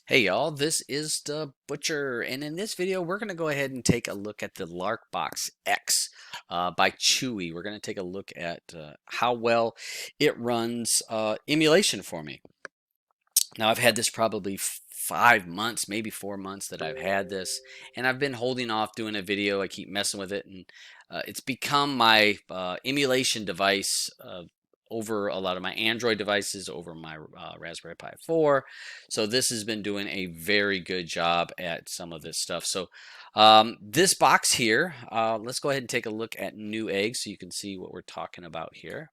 Hey y'all, this is the Butcher, and in this video we're going to go ahead and take a look at the LarkBox X by Chewy. We're going to take a look at how well it runs emulation for me. Now I've had this probably 5 months, maybe 4 months that I've had this, and I've been holding off doing a video. I keep messing with it, and it's become my emulation device over a lot of my Android devices, over my Raspberry Pi 4. So this has been doing a very good job at some of this stuff. So this box here, let's go ahead and take a look at Newegg so you can see what we're talking about here.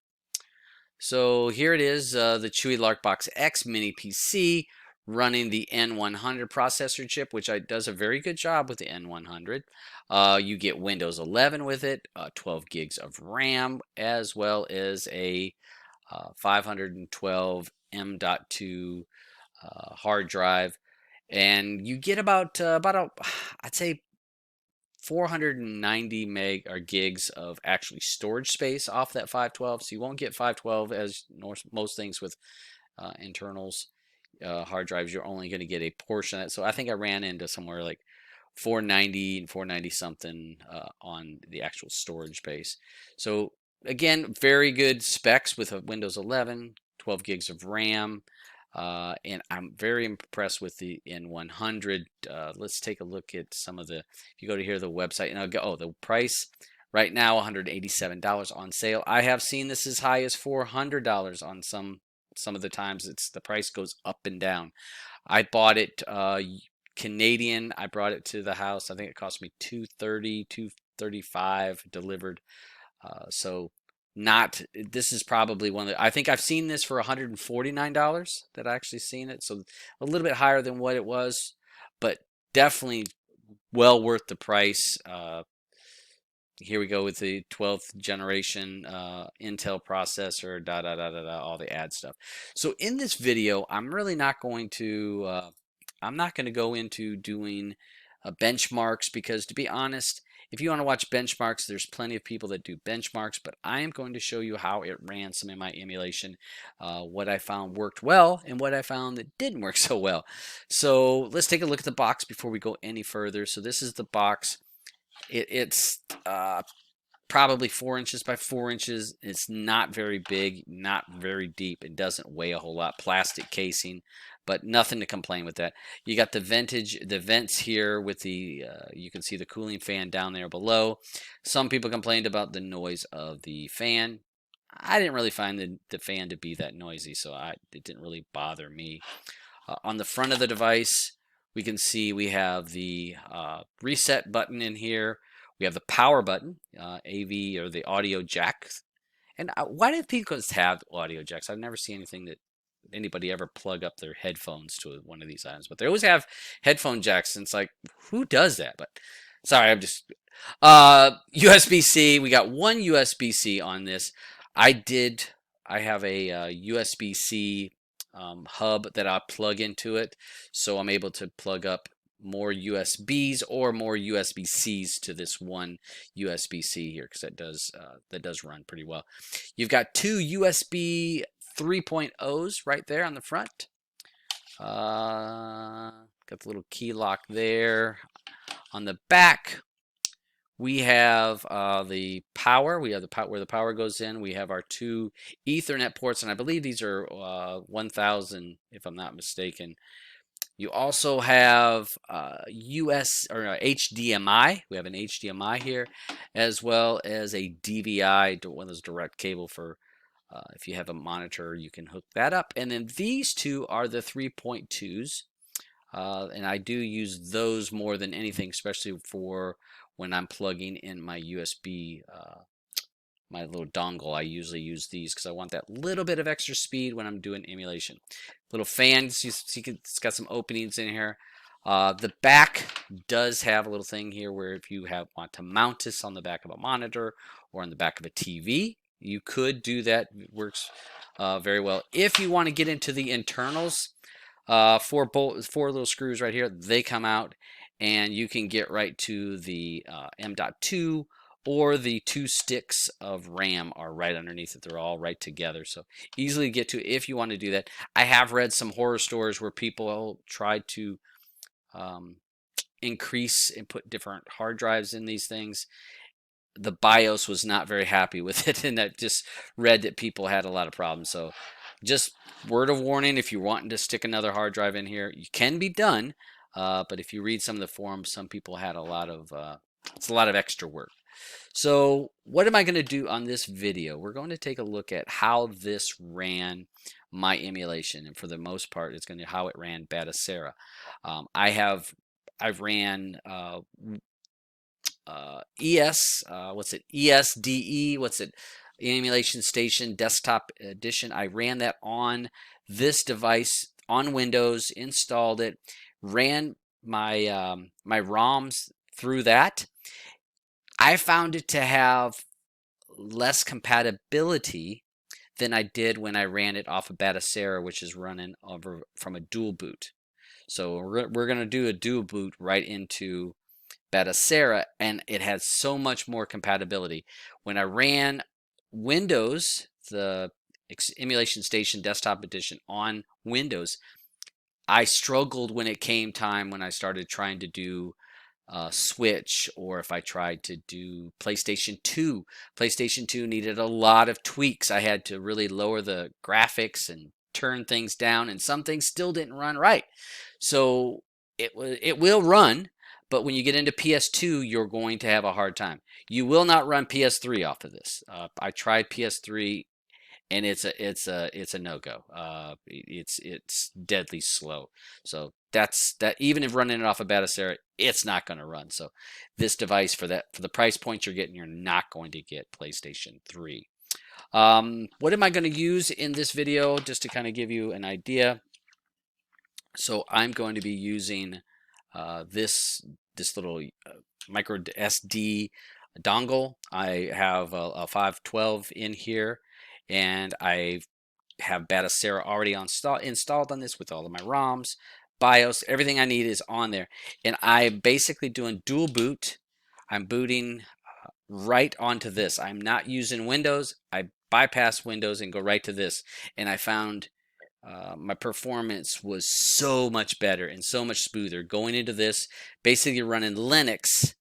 So here it is, the Chewy LarkBox X mini PC running the N100 processor chip, which does a very good job with the N100. You get Windows 11 with it, 12 gigs of RAM, as well as a 512 M.2 hard drive, and you get I'd say 490 meg or gigs of actually storage space off that 512. So you won't get 512 as most things with internals hard drives. You're only going to get a portion of that. So I think I ran into somewhere like 490 and 490 something on the actual storage space. So again, very good specs with a Windows 11, 12 gigs of RAM. And I'm very impressed with the N100. Let's take a look at some of the, if you go to here, the website, and I'll go, oh, the price right now, $187 on sale. I have seen this as high as $400 on some of the times. The price goes up and down. I bought it Canadian. I brought it to the house. I think it cost me $230, $235 delivered. So not, this is probably one that I think I've seen this for $149 that I actually seen it. So a little bit higher than what it was, but definitely well worth the price. Here we go with the 12th generation Intel processor, all the ad stuff. So in this video, I'm really not going to, I'm not going to go into doing benchmarks, because to be honest, if you want to watch benchmarks, there's plenty of people that do benchmarks, but I am going to show you how it ran some of my emulation, what I found worked well and what I found that didn't work so well. So let's take a look at the box before we go any further. So this is the box. It's probably 4 inches by 4 inches. It's not very big, not very deep. It doesn't weigh a whole lot. Plastic casing, but nothing to complain with that. You got the vents here with the, you can see the cooling fan down there below. Some people complained about the noise of the fan. I didn't really find the fan to be that noisy, so it didn't really bother me. On the front of the device, we can see we have the reset button in here. We have the power button, AV or the audio jack. And why do people have audio jacks? I've never seen anything that anybody ever plug up their headphones to one of these items, but they always have headphone jacks, and it's like, who does that? But sorry, I'm just USB-C. We got one USB-C on this. I have a USB-C hub that I plug into it, so I'm able to plug up more USBs or more USB-Cs to this one USB-C here, because that does run pretty well. You've got two USB 3.0s right there on the front. Got the little key lock there. On the back, we have the power. We have where the power goes in. We have our two Ethernet ports, and I believe these are 1000, if I'm not mistaken. You also have US or HDMI. We have an HDMI here, as well as a DVI, one of those direct cable for if you have a monitor, you can hook that up. And then these two are the 3.2s. And I do use those more than anything, especially for when I'm plugging in my USB, my little dongle. I usually use these because I want that little bit of extra speed when I'm doing emulation. Little fans, you see it's got some openings in here. The back does have a little thing here where if you want to mount this on the back of a monitor or on the back of a TV, you could do that. It works very well. If you want to get into the internals, four little screws right here, they come out, and you can get right to the M.2 or the 2 sticks of RAM are right underneath it. They're all right together, so easily to get to if you want to do that. I have read some horror stories where people tried to increase and put different hard drives in these things. The BIOS was not very happy with it, and I just read that people had a lot of problems. So just word of warning, if you're wanting to stick another hard drive in here, you can be done, but if you read some of the forums, some people had a lot of it's a lot of extra work. So what am I going to do on this video? We're going to take a look at how this ran my emulation, and for the most part, it's going to how it ran Batocera. I've ran ESDE, Emulation Station Desktop Edition. I ran that on this device on Windows, installed it, ran my my ROMs through that. I found it to have less compatibility than I did when I ran it off of Batocera, which is running over from a dual boot. So we're going to do a dual boot right into Batocera, and it had so much more compatibility. When I ran Windows, the Emulation Station Desktop Edition on Windows, I struggled when it came time when I started trying to do Switch, or if I tried to do PlayStation 2. PlayStation 2 needed a lot of tweaks. I had to really lower the graphics and turn things down, and some things still didn't run right. So it will run, but when you get into PS2, you're going to have a hard time. You will not run PS3 off of this. I tried PS3, and it's a no-go. It's deadly slow. So that's that. Even if running it off of Batocera, it's not going to run. So this device, for the price point you're getting, you're not going to get PlayStation 3. What am I going to use in this video, just to kind of give you an idea? So I'm going to be using this little micro SD dongle. I have a 512 in here, and I have Batocera already installed on this with all of my ROMs, BIOS, everything I need is on there. And I'm basically doing dual boot. I'm booting right onto this. I'm not using Windows. I bypass Windows and go right to this. And I found my performance was so much better and so much smoother going into this, basically running Linux,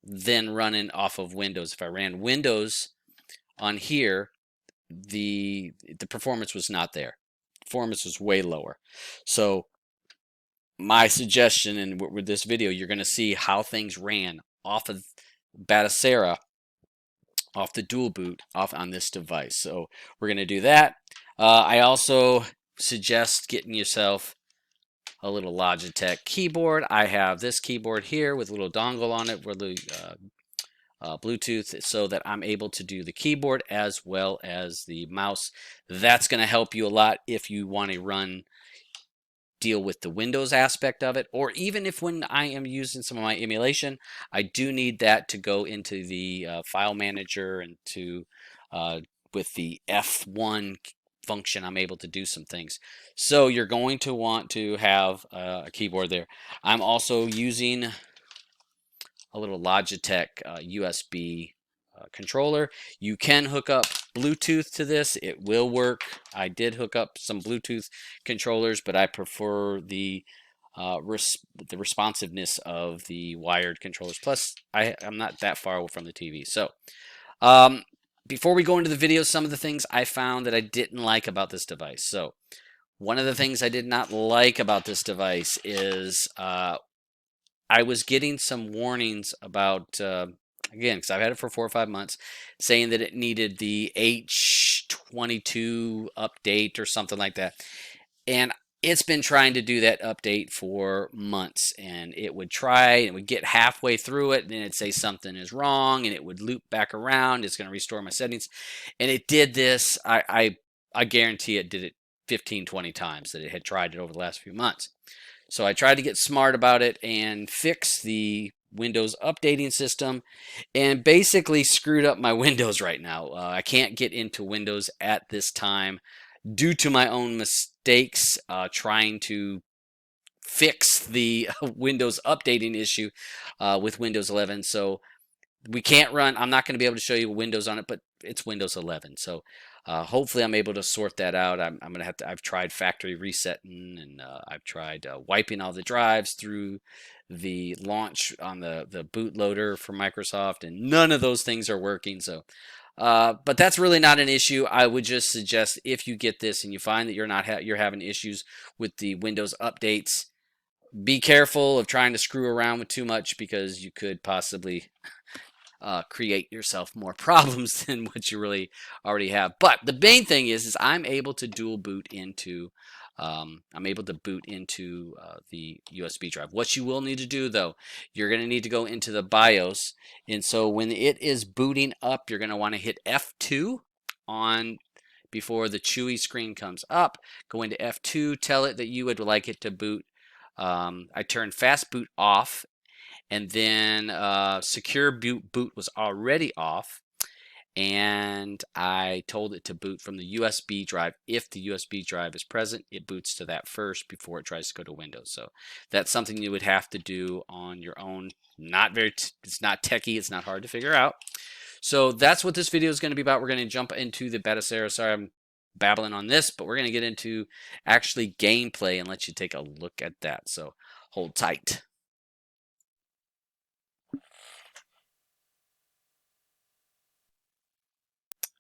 than running off of Windows. If I ran Windows on here, the performance was not there. Performance was way lower. So my suggestion, and with this video, you're going to see how things ran off of Batocera, off the dual boot, off on this device. So we're going to do that. I also suggest getting yourself a little Logitech keyboard. I have this keyboard here with a little dongle on it, with the Bluetooth, so that I'm able to do the keyboard as well as the mouse. That's going to help you a lot if you want to deal with the Windows aspect of it, or even if when I am using some of my emulation, I do need that to go into the file manager, and to with the F1 function, I'm able to do some things. So you're going to want to have a keyboard there. I'm also using a little Logitech USB controller. You can hook up Bluetooth to this. It will work. I did hook up some Bluetooth controllers, but I prefer the responsiveness of the wired controllers. Plus, I'm not that far from the TV. So before we go into the video, some of the things I found that I didn't like about this device. So one of the things I did not like about this device is I was getting some warnings about, again, because I've had it for 4 or 5 months, saying that it needed the H22 update or something like that. And it's been trying to do that update for months, and it would try, and it would get halfway through it, and then it'd say something is wrong, and it would loop back around. It's going to restore my settings. And it did this. I guarantee it did it 15, 20 times that it had tried it over the last few months. So I tried to get smart about it and fix the Windows updating system, and basically screwed up my Windows right now. I can't get into Windows at this time due to my own mistakes trying to fix the Windows updating issue with Windows 11. So we can't run. I'm not going to be able to show you Windows on it, but it's Windows 11. So hopefully I'm able to sort that out. I'm going to have to. I've tried factory resetting, and I've tried wiping all the drives through the launch on the bootloader for Microsoft, and none of those things are working. So. But that's really not an issue. I would just suggest if you get this and you find that you're having issues with the Windows updates, be careful of trying to screw around with too much, because you could possibly create yourself more problems than what you really already have. But the main thing is I'm able to dual boot into the USB drive. What you will need to do, though, you're going to need to go into the BIOS, and so when it is booting up, you're going to want to hit F2 on before the chewy screen comes up. Go into F2, tell it that you would like it to boot. I turned fast boot off, and then secure boot was already off, and I told it to boot from the USB drive. If the USB drive is present, it boots to that first before it tries to go to Windows. So that's something you would have to do on your own. It's not techie, it's not hard to figure out. So that's what this video is going to be about. We're going to jump into the Batocera. Sorry, I'm babbling on this, but we're going to get into actually gameplay and let you take a look at that. So hold tight.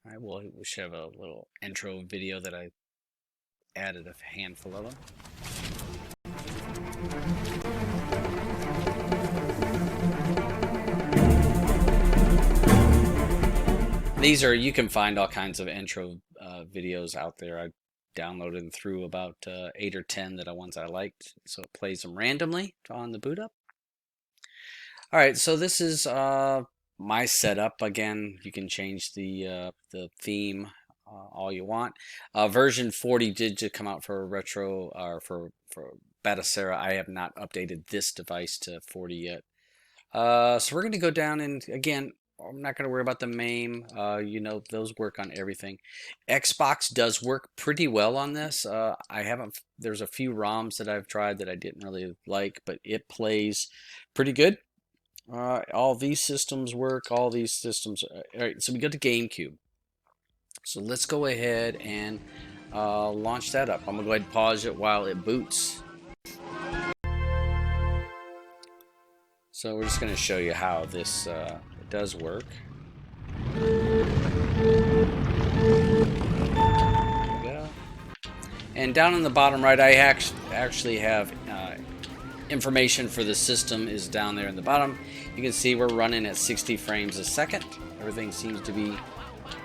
All right, well, we should have a little intro video that I added a handful of them. These are, you can find all kinds of intro videos out there. I downloaded them through about 8 or 10 that are ones I liked, so it plays them randomly on the boot up. All right, so this is my setup. Again, you can change the theme all you want. Version 40 did just come out for retro or for Batocera. I have not updated this device to 40 yet. So we're going to go down, and again, I'm not going to worry about the MAME. You know, those work on everything. Xbox does work pretty well on this. There's a few ROMs that I've tried that I didn't really like, but it plays pretty good. All these systems work. All these systems. All right, so we go to GameCube. So let's go ahead and launch that up. I'm gonna go ahead and pause it while it boots. So we're just gonna show you how this does work. There we go. And down in the bottom right, I actually have information for the system is down there in the bottom. You can see we're running at 60 frames a second. Everything seems to be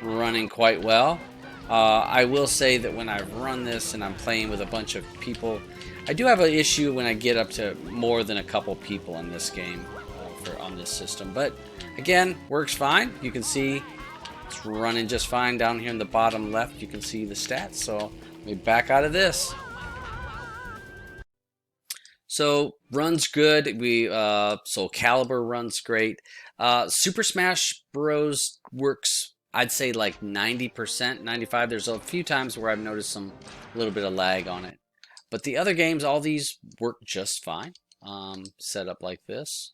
running quite well. I will say that when I run this and I'm playing with a bunch of people, I do have an issue when I get up to more than a couple people in this game on this system. But again, works fine. You can see it's running just fine. Down here in the bottom left, you can see the stats. So let me back out of this. So runs good. Soul Calibur runs great. Super Smash Bros works, I'd say, like 90%, 95%. There's a few times where I've noticed a little bit of lag on it, but the other games, all these work just fine. Set up like this,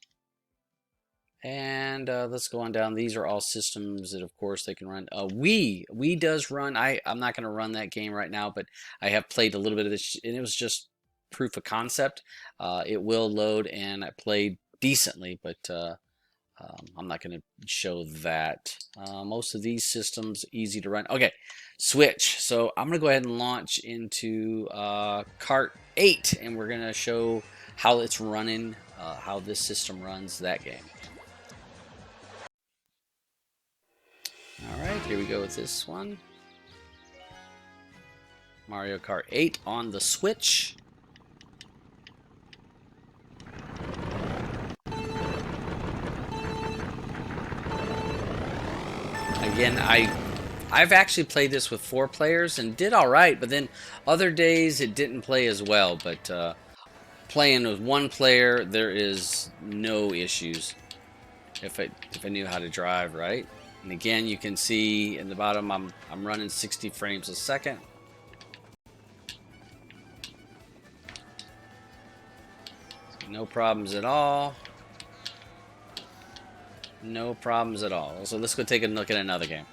and let's go on down. These are all systems that, of course, they can run. Wii does run. I'm not going to run that game right now, but I have played a little bit of this, and it was just proof of concept. It will load, and I played decently, but I'm not going to show that. Most of these systems easy to run. Okay, Switch. So I'm going to go ahead and launch into Kart 8, and we're going to show how it's running, how this system runs that game. All right, here we go with this one. Mario Kart 8 on the Switch. Again, I've actually played this with 4 players and did all right, but then other days it didn't play as well. But playing with 1 player, there is no issues if I knew how to drive right. And again, you can see in the bottom, I'm running 60 frames a second. No problems at all. No problems at all. So let's go take a look at another game.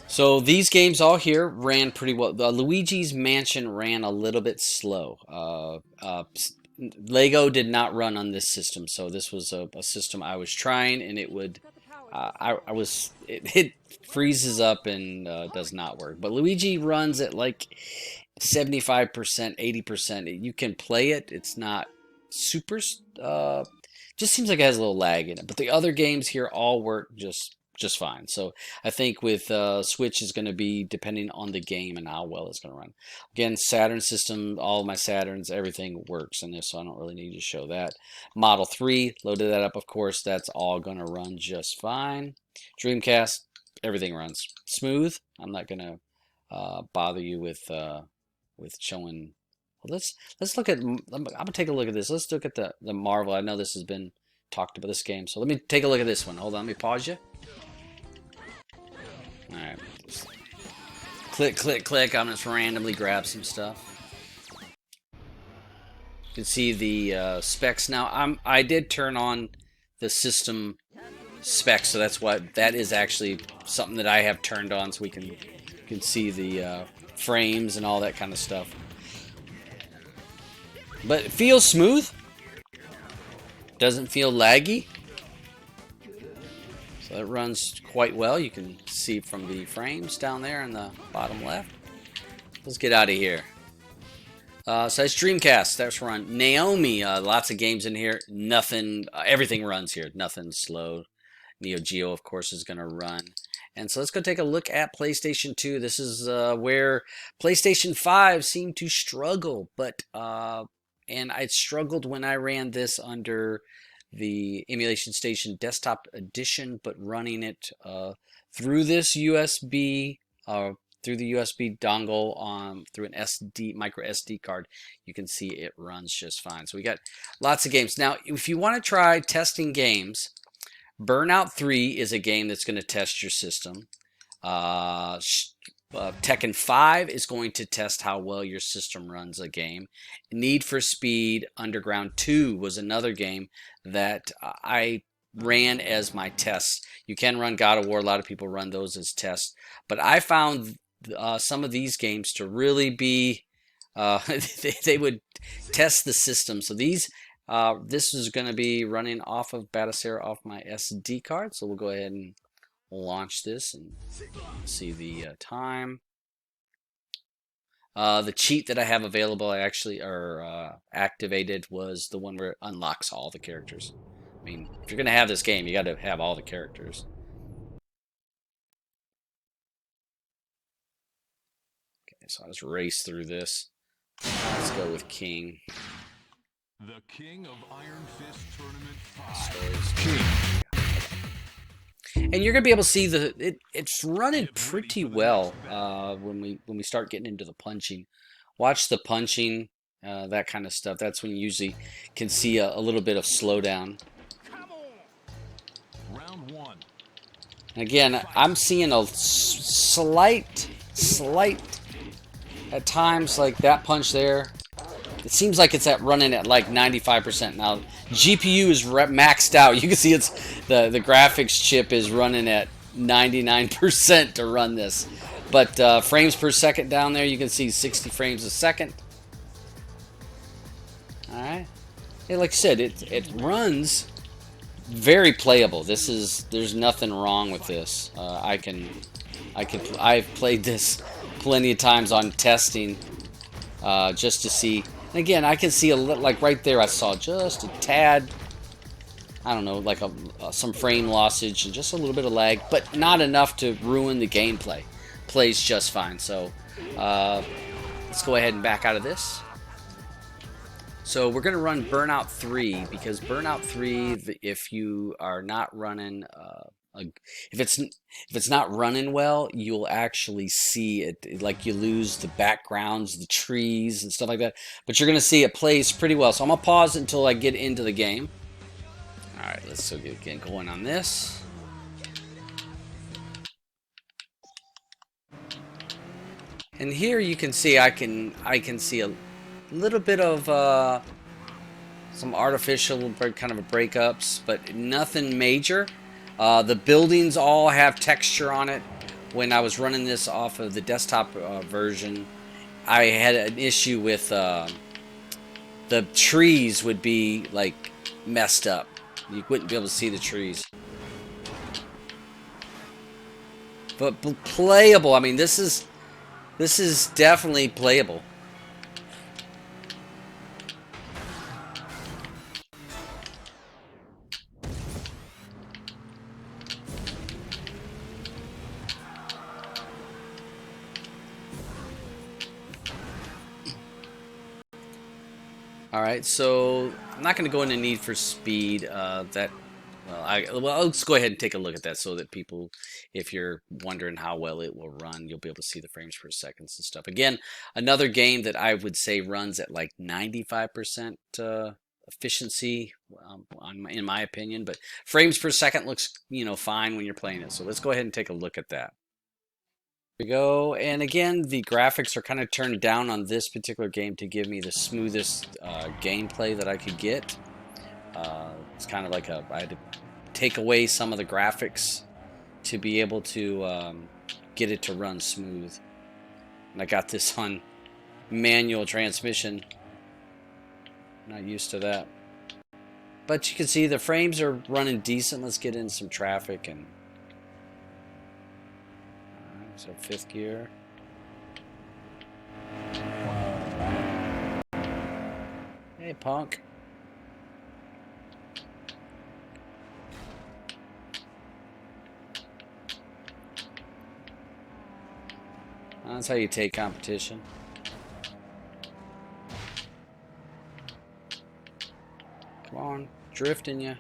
So these games all here ran pretty well. The Luigi's Mansion ran a little bit slow. Lego did not run on this system, so this was a system I was trying, and it would, it freezes up and does not work. But Luigi runs at like 75%, 80%. You can play it. It's not super. Just seems like it has a little lag in it. But the other games here all work just fine. So I think with Switch is going to be depending on the game and how well it's going to run. Again, Saturn system, all of my Saturns, everything works in this, so I don't really need to show that. Model 3, loaded that up, of course. That's all going to run just fine. Dreamcast, everything runs smooth. I'm not going to bother you with showing. Well, let's look at. I'm gonna take a look at this. Let's look at the Marvel. I know this has been talked about, this game, so let me take a look at this one. Hold on, let me pause you. All right, click, click, click. I'm just randomly grab some stuff. You can see the specs now. I did turn on the system specs, so that's why that is actually something that I have turned on, so we can see the frames and all that kind of stuff. But it feels smooth. Doesn't feel laggy. So it runs quite well. You can see from the frames down there in the bottom left. Let's get out of here. So that's Dreamcast. That's run. Naomi. Lots of games in here. Nothing. Everything runs here. Nothing slow. Neo Geo, of course, is going to run. And so let's go take a look at PlayStation 2. This is where PlayStation 5 seemed to struggle, but and I struggled when I ran this under the Emulation Station Desktop Edition, but running it through this USB, through the USB dongle, through an micro SD card, you can see it runs just fine. So we got lots of games. Now, if you want to try testing games, Burnout 3 is a game that's going to test your system. Tekken 5 is going to test how well your system runs a game. Need for Speed Underground 2 was another game that I ran as my test. You can run God of War. A lot of people run those as tests. But I found some of these games to really be, they would test the system. So these, this is going to be running off of Batocera off my SD card. So we'll go ahead and launch this and see the time. The cheat that I have available, I actually activated, was the one where it unlocks all the characters. I mean, if you're gonna have this game, you got to have all the characters. Okay, so I'll just race through this. Let's go with King. The King of Iron Fist Tournament 5. King. And you're gonna be able to see it's running pretty well when we start getting into the punching. Watch the punching, that kind of stuff. That's when you usually can see a little bit of slowdown. Round 1. And again, I'm seeing a slight at times, like that punch there. It seems like it's running at like 95%. Now, GPU is maxed out. You can see it's the graphics chip is running at 99% to run this. But frames per second down there, you can see 60 frames a second. All right. Hey, like I said, it runs very playable. There's nothing wrong with this. I've played this plenty of times on testing just to see. And again, I can see like right there, I saw just a tad, I don't know, like some frame lossage and just a little bit of lag, but not enough to ruin the gameplay. Plays just fine. So let's go ahead and back out of this. So we're going to run Burnout 3, because Burnout 3, if you are not running, if it's not running well, you'll actually see it, like you lose the backgrounds, the trees and stuff like that. But you're going to see it plays pretty well. So I'm going to pause until I get into the game. All right, let's get going on this. And here you can see I can see little bit of some artificial kind of breakups, but nothing major. The buildings all have texture on it. When I was running this off of the desktop version, I had an issue with the trees would be like messed up. You wouldn't be able to see the trees. But playable. I mean, this is definitely playable. All right, so I'm not going to go into Need for Speed. Let's go ahead and take a look at that so that people, if you're wondering how well it will run, you'll be able to see the frames per second and stuff. Again, another game that I would say runs at like 95% efficiency, in my opinion. But frames per second looks, fine when you're playing it. So let's go ahead and take a look at that. We go, and again, the graphics are kind of turned down on this particular game to give me the smoothest gameplay that I could get. It's kind of like I had to take away some of the graphics to be able to get it to run smooth. And I got this on manual transmission. Not used to that. But you can see the frames are running decent. Let's get in some traffic and... So 5th gear. Hey, punk. That's how you take competition. Come on, drifting ya.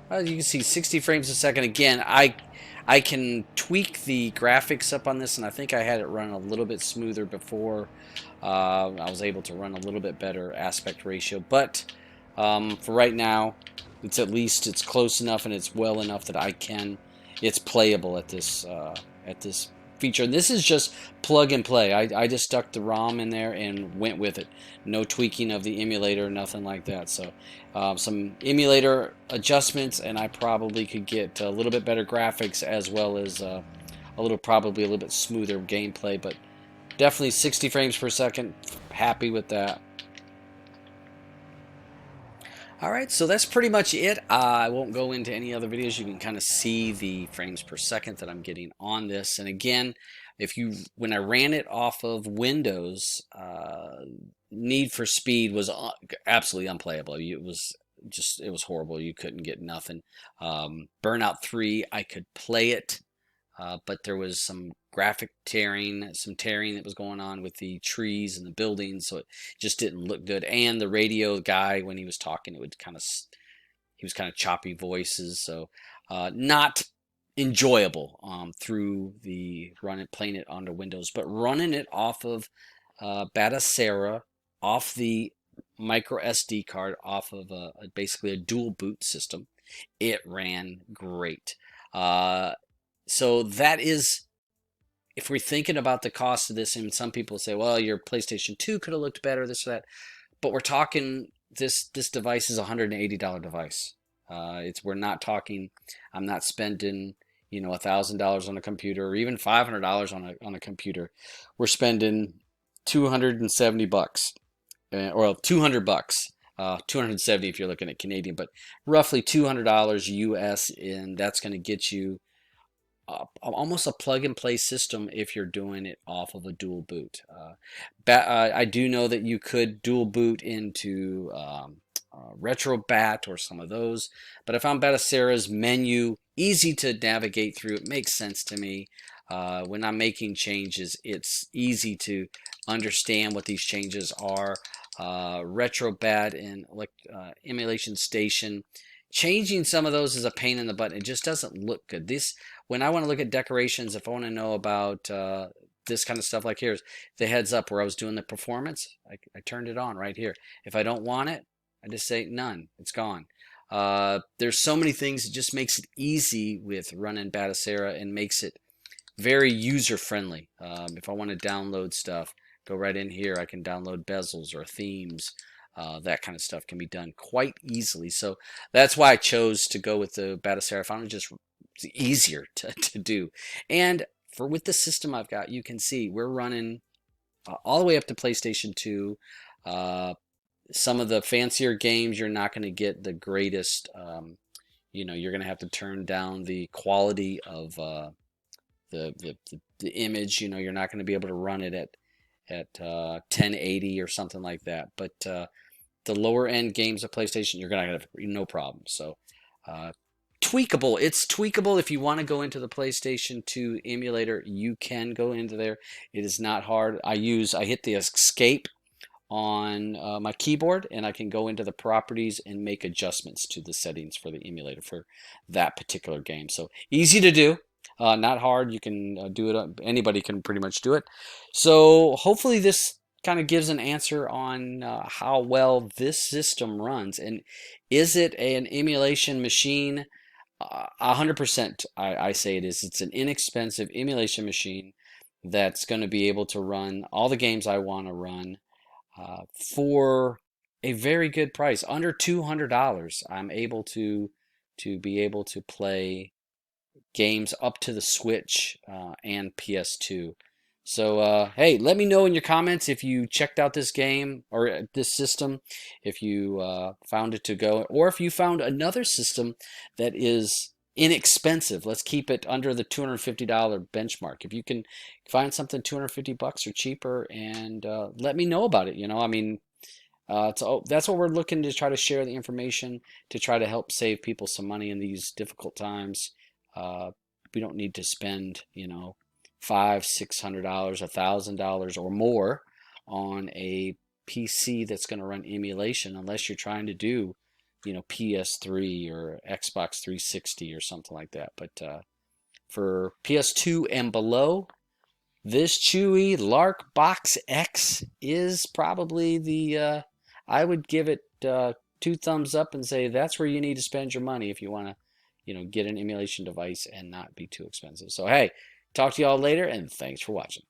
Well, you can see 60 frames a second. Again, I can tweak the graphics up on this, and I think I had it run a little bit smoother before. I was able to run a little bit better aspect ratio, but for right now, it's close enough and it's well enough that it's playable at this feature. And this is just plug and play. I just stuck the ROM in there and went with it. No tweaking of the emulator, nothing like that. So some emulator adjustments, and I probably could get a little bit better graphics as well as probably a little bit smoother gameplay. But definitely 60 frames per second. Happy with that. Alright, so that's pretty much it. I won't go into any other videos. You can kind of see the frames per second that I'm getting on this. And again, when I ran it off of Windows, Need for Speed was absolutely unplayable. It was horrible. You couldn't get nothing. Burnout 3, I could play it, but there was some graphic tearing that was going on with the trees and the buildings, so it just didn't look good. And the radio guy, when he was talking, he was kind of choppy voices, so not enjoyable through the playing it onto Windows. But running it off of Batocera, off the MircoSD card, off of basically a dual boot system, it ran great. So that is, if we're thinking about the cost of this, and some people say, well, your PlayStation 2 could have looked better, this or that, but we're talking this device is a $180 device. We're not talking, I'm not spending $1,000 on a computer or even $500 on a computer. We're spending $270 or $200. 270 if you're looking at Canadian, but roughly $200 US, and that's going to get you almost a plug-and-play system if you're doing it off of a dual boot. I do know that you could dual boot into RetroBat or some of those, but I found Batocera's menu easy to navigate through. It makes sense to me. When I'm making changes, it's easy to understand what these changes are. RetroBat and Emulation Station, changing some of those is a pain in the butt. It just doesn't look good. When I want to look at decorations, if I want to know about this kind of stuff, like here's the heads up where I was doing the performance, I turned it on right here. If I don't want it, I just say none. It's gone. There's so many things. It just makes it easy with running Batocera and makes it very user friendly. If I want to download stuff, go right in here. I can download bezels or themes. That kind of stuff can be done quite easily. So that's why I chose to go with the Batocera. I found it just easier to do. And for with the system I've got, you can see we're running all the way up to PlayStation 2. Some of the fancier games, you're not going to get the greatest. You're going to have to turn down the quality of the image. You're not going to be able to run it at 1080 or something like that. But the lower end games of PlayStation, you're going to have no problem. So tweakable. It's tweakable. If you want to go into the PlayStation 2 emulator, you can go into there. It is not hard. I hit the escape on my keyboard, and I can go into the properties and make adjustments to the settings for the emulator for that particular game. So easy to do. Not hard. You can do it. Anybody can pretty much do it. So hopefully this kind of gives an answer on how well this system runs. And is it an emulation machine? 100%. I say it is. It's an inexpensive emulation machine that's going to be able to run all the games I want to run for a very good price. Under $200, I'm able to be able to play games up to the Switch and PS2. So hey, let me know in your comments if you checked out this game or this system, if you found it to go, or if you found another system that is inexpensive. Let's keep it under the $250 benchmark. If you can find something $250 or cheaper, and let me know about it. I mean, that's what we're looking to try to share the information to try to help save people some money in these difficult times. We don't need to spend, $500, $600, $1,000 or more on a PC that's going to run emulation, unless you're trying to do, PS3 or Xbox 360 or something like that. But for PS2 and below, this Chewy LarkBox X is probably the. I would give it 2 thumbs up and say that's where you need to spend your money if you want to, get an emulation device and not be too expensive. So hey, talk to y'all later, and thanks for watching.